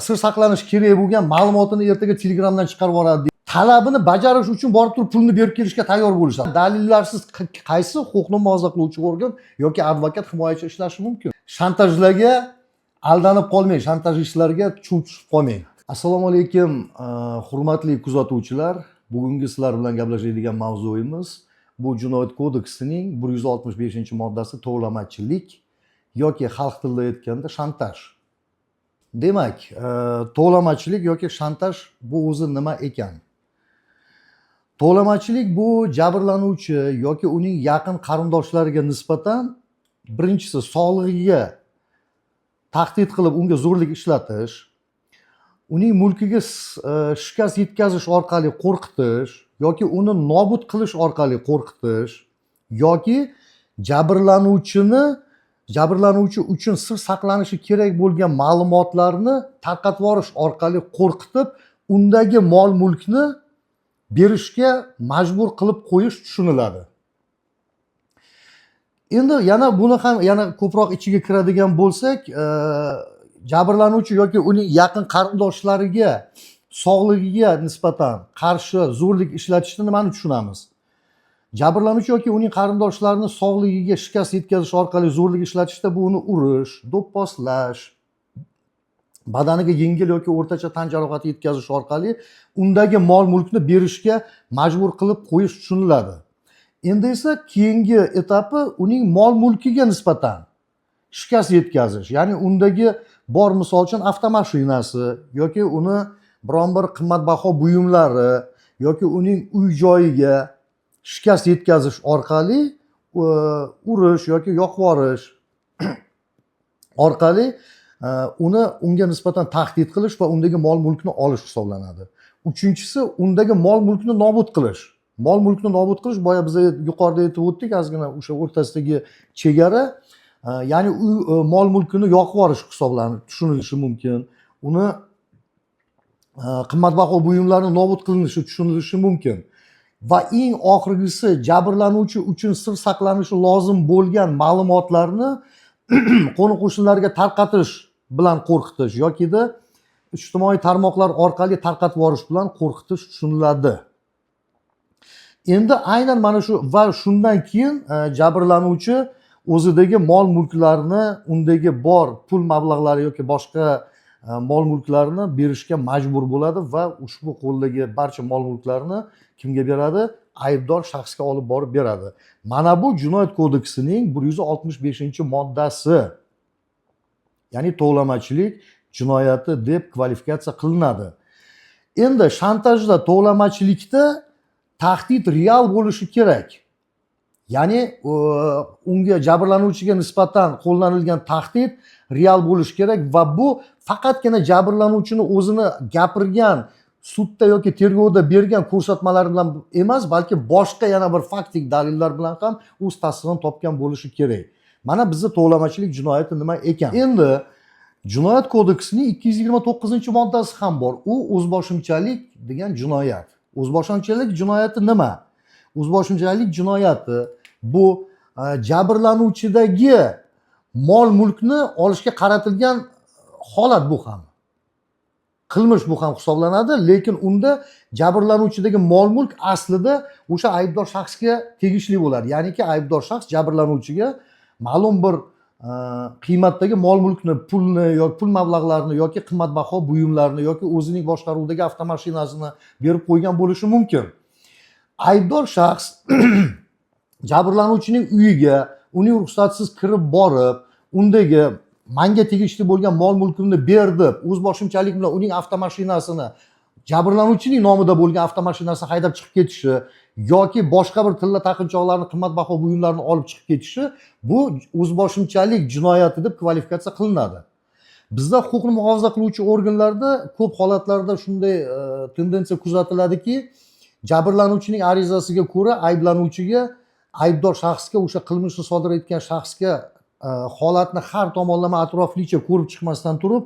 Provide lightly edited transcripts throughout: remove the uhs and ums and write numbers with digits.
sir saqlanishi kerak bo'lgan ma'lumotini ertaga Telegramdan chiqarib yuboradi. Talabini bajarish uchun borib turib pulni berib kelishga tayyor bo'lishadi. Dalillarsiz qaysi huquqni muhofaza qiluvchi organ yoki advokat himoyachi ishlashi mumkin? Shantajlarga aldanib qolmang, shantajistlarga chuv tushib qolmang. Assalomu alaykum, hurmatli kuzatuvchilar. Bugungi sizlar bilan gaplashadigan mavzuyimiz bu Jinoyat kodeksining 165-moddasi tovlamachilik yoki xalq tilida aytganda shantaj. Demak, tovlamachilik yoki shantaj bu o'zi nima ekan? Tovlamachilik bu jabrlanuvchi yoki uning yaqin qarindoshlariga nisbatan birinchisi sog'lig'iga tahdid qilib unga zo'rlik ishlatish, uning mulkiga shikast yetkazish orqali qo'rqitish yoki uni nobud qilish orqali qo'rqitish yoki jabrlanuvchi uchun sir saqlanishi kerak bo'lgan ma'lumotlarni tarqatib yuborish orqali qo'rqitib, undagi mol-mulkni berishga majbur qilib qo'yish tushuniladi. Endi buni ham ko'proq ichiga kiradigan bo'lsak, jabrlanuvchi yoki uning yaqin qarindoshlariga sog'lig'iga nisbatan qarshi zo'rlik ishlatishni nimani tushunamiz? Jabrlanuvchi yoki uning qarindoshlarini sog'lig'iga shikast yetkazish orqali zo'rlik ishlatishda bu uni urish, do'pposlash, badaniga yengil yoki o'rtacha tan jarohati yetkazish orqali undagi mol-mulkni berishga majbur qilib qo'yish tushuniladi. Endi esa keyingi etapi uning mol-mulkiga nisbatan shikast yetkazish, ya'ni undagi bor misol uchun avtomashinasi yoki uni biron bir qimmatbaho buyumlari yoki uning uy-joyiga shikast yetkazish orqali urish yoki yoqib yuborish orqali unga nisbatan tahdid qilish va undagi mol-mulkni olish hisoblanadi. Uchinchisi undagi mol-mulkni nobud qilish. Mol-mulkni nobud qilish boya biz yuqorida aytib o'tdik, ozgina o'sha o'rtasidagi chegara, ya'ni mol-mulkini yoqib yuborish hisoblanib tushunilishi mumkin. Uni qimmatbaho buyumlarni nobud qilinishi tushunilishi mumkin. Va eng oxirgisi jabrlanuvchi uchun sir saqlanishi lozim bo'lgan ma'lumotlarni qo'ni-qo'shnilarga tarqatish bilan qo'rqitish yokida ijtimoiy tarmoqlar orqali tarqatib yuborish bilan qo'rqitish tushuniladi. Endi aynan mana shu va shundan keyin jabrlanuvchi o'zidagi mol-mulklarni, undagi bor pul mablag'lari yoki boshqa mol-mulklarni berishga majbur bo'ladi va ushbu qo'ldagi barcha mol-mulklarni kimga beradi? Aybdor shaxsga olib borib beradi. Mana bu Jinoyat kodeksining 165-moddasi. Ya'ni tovlamachilik jinoyati deb kvalifikatsiya qilinadi. Endi shantajda, tovlamachilikda tahdid real bo'lishi kerak. Ya'ni unga jabrlanuvchiga nisbatan qo'llanilgan tahdid real bo'lishi kerak va bu faqatgina jabrlanuvchini o'zini gapirgan sudda yoki tergovda bergan ko'rsatmalari bilan emas, balki boshqa yana bir faktik dalillar bilan ham o'z tasdig'ini topgan bo'lishi kerak. Mana bizda tovlamachilik jinoyati nima ekan? Endi Jinoyat kodeksining 229-moddasi ham bor. U o'zboshimchalik degan jinoyat. O'zboshimchalik jinoyati nima? O'zboshimchalik jinoyati bu jabrlanuvchidagi mol-mulkni olishga qaratilgan holat, bu ham qilmish bu ham hisoblanadi, lekin unda jabrlanuvchidagi mol-mulk aslida o'sha aybdor shaxsga tegishli bo'ladi. Ya'niki aybdor shaxs jabrlanuvchiga ma'lum bir qiymatdagi mol-mulkni, pulni yoki pul mablag'larini yoki qimmatbaho buyumlarni yoki o'zining boshqaruvidagi avtomashinasini berib qo'ygan bo'lishi mumkin. Aybdor shaxs jabrlanuvchining uyiga uning ruxsatsiz kirib borib, undagi menga tegishli bo'lgan mol-mulkimni ber deb o'zboshimchalik bilan uning avtomashinasini, jabrlanuvchining nomida bo'lgan avtomashinasini haydab chiqib ketishi yoki boshqa bir tilla taqinchoqlarni, qimmatbaho buyumlarni olib chiqib ketishi bu o'zboshimchalik jinoyati deb kvalifikatsiya qilinadi. Bizda huquqni muhofaza qiluvchi organlarda ko'p holatlarda shunday tendensiya kuzatiladiki, jabrlanuvchining arizasiga ko'ra ayblanuvchiga, aybdor shaxsga, o'sha qilmishni sodir etgan shaxsga holatni har tomonlama atroflicha ko'rib chiqmasdan turib,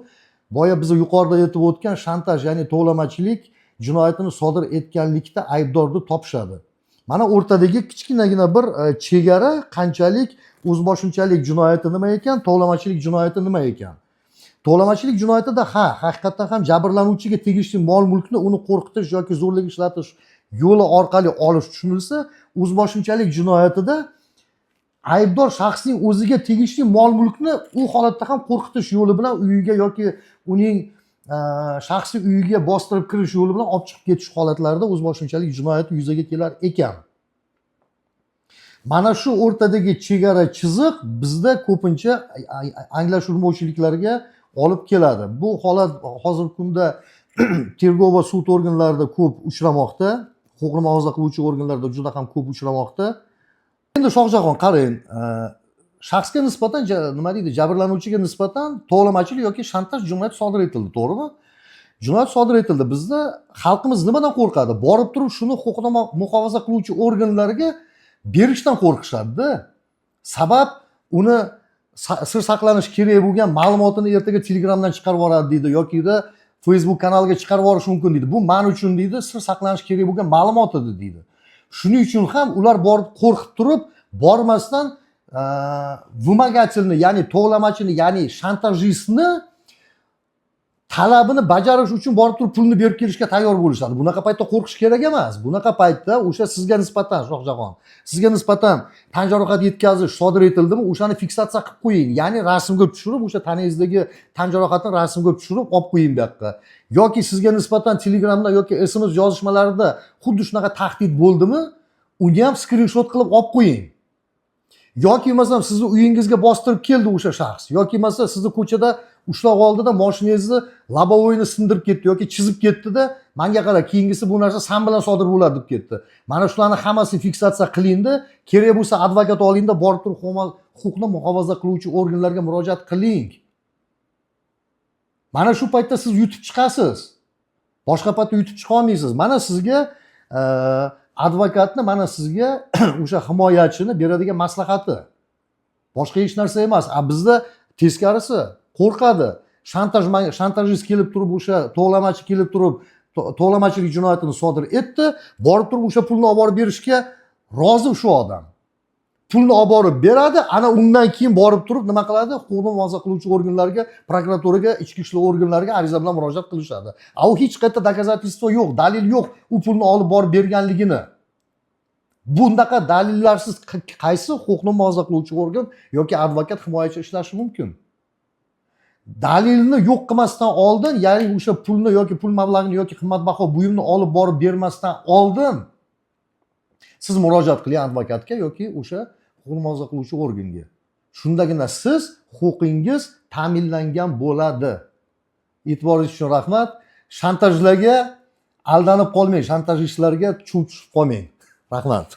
boya biz yuqorida aytib o'tgan shantaj, ya'ni tovlamachilik jinoyatini sodir etganlikda aybdorni topishadi. Mana o'rtadagi kichkinagina bir chegara qanchalik o'zboshimchalik jinoyati nima ekan, tovlamachilik jinoyati nima ekan. tovlamachilik jinoyatida haqiqatdan ham jabrlanuvchiga tegishli mol mulkni uni qo'rqitish yoki zo'rlik ishlatish yo'li orqali olish tushunilsa, o'zboshimchalik jinoyatida aybdor shaxsning o'ziga tegishli mol mulkni u holatda ham qo'rqitish yo'li bilan uyiga yoki uning shaxsiy uyiga bostirib kirish yo'li bilan olib chiqib ketish holatlarida o'zboshimchalik jinoyati yuzaga kelar ekan. Mana shu o'rtadagi chegara chiziq bizda ko'pincha anglashilmovchiliklarga olib keladi. Bu holat hozirgi kunda tergov va sud organlarida ko'p uchramoqda, huquqni muhofaza qiluvchi organlarda juda ham ko'p uchramoqda. Endi Shohjahon qarang, shaxsga nisbatan nima deydi, jabrlanuvchiga nisbatan tovlamachilik yoki shantaj jinoyati sodir etildi, to'g'rimi? Jinoyat sodir etildi. Bizda xalqimiz nimadan qo'rqadi? Borib turib shuni huquqni muhofaza qiluvchi organlarga berishdan qo'rqishadi. Sabab uni sir saqlanish kerak bo'lgan ma'lumotini ertaga Telegramdan chiqarib yuboradi deydi yoki Facebook kanaliga chiqarib yuborish mumkin deydi. Bu men uchun deydi sir saqlanish kerak bo'lgan ma'lumot edi deydi. Shuning uchun ham ular borib qo'rqib turib, bormasdan vымогательni, ya'ni tovlamachini, ya'ni shantajistni talabini bajarish uchun borib turib pulni berib kelishga tayyor bo'lishadi. Bunaqa paytda qo'rqish kerak emas. Bunaqa paytda o'sha sizga nisbatan Shohjahon, sizga nisbatan tan jarohati yetkazish sodir etildimi, o'shani fiksatsiya qilib qo'ying. Ya'ni rasmga tushirib, o'sha taningizdagi tan jarohatini rasmga tushirib olib qo'ying bu yoqqa. Yoki sizga nisbatan Telegramda yoki SMS yozishmalarida xuddi shunaqa tahdid bo'ldimi, uni ham skrinshot qilib olib qo'ying. Yoki masalan sizni uyingizga bostirib keldi o'sha shaxs, yoki masalan sizni ko'chada ushlab oldida mashinangizni lobovoyni sindirib ketdi yoki chizib ketdi-da, menga qara, keyingisi bu narsa sen bilan sodir bo'ladi deb ketdi. Mana shularni hammasini fiksatsiya qiling-da, kerak bo'lsa advokat oling-da, borib turib huquqni muhofaza qiluvchi organlarga murojaat qiling. Mana shu paytda siz yutib chiqasiz. Boshqa paytda yutib chiqa olmaysiz. Mana sizga advokatni, mana sizga o'sha himoyachini beradigan maslahati. Boshqa hech narsa emas. Bizda teskarisi qo'rqadi. Shantajist kelib turib, o'sha tovlamachi kelib turib, tovlamachilik jinoyatini sodir etdi, borib turib o'sha pulni olib borib berishga rozi shu odam. Pulni olib borib beradi, ana undan keyin borib turib nima qiladi? Huquqni muhofaza qiluvchi organlarga, prokuraturaga, ichki ishlar organlariga ariza bilan murojaat qilishadi. U hech qayerda doказательство yo'q, dalil yo'q u pulni olib borib berganligini. Bundaqa dalillarsiz qaysi huquqni muhofaza qiluvchi organ yoki advokat himoyachi ishlashi mumkin? Dalilni yo'q qilmasdan oldin, ya'ni o'sha pulni yoki pul mablag'ini yoki qimmatbaho buyumni olib borib bermasdan oldin siz murojaat qiling advokatga yoki o'sha huquqni muhofaza qiluvchi organga. Shundagina siz huquqingiz ta'minlangan bo'ladi. E'tiboringiz uchun rahmat. Shantajlarga aldanib qolmang, shantajistlarga chuv tushib qolmang. Rahmat.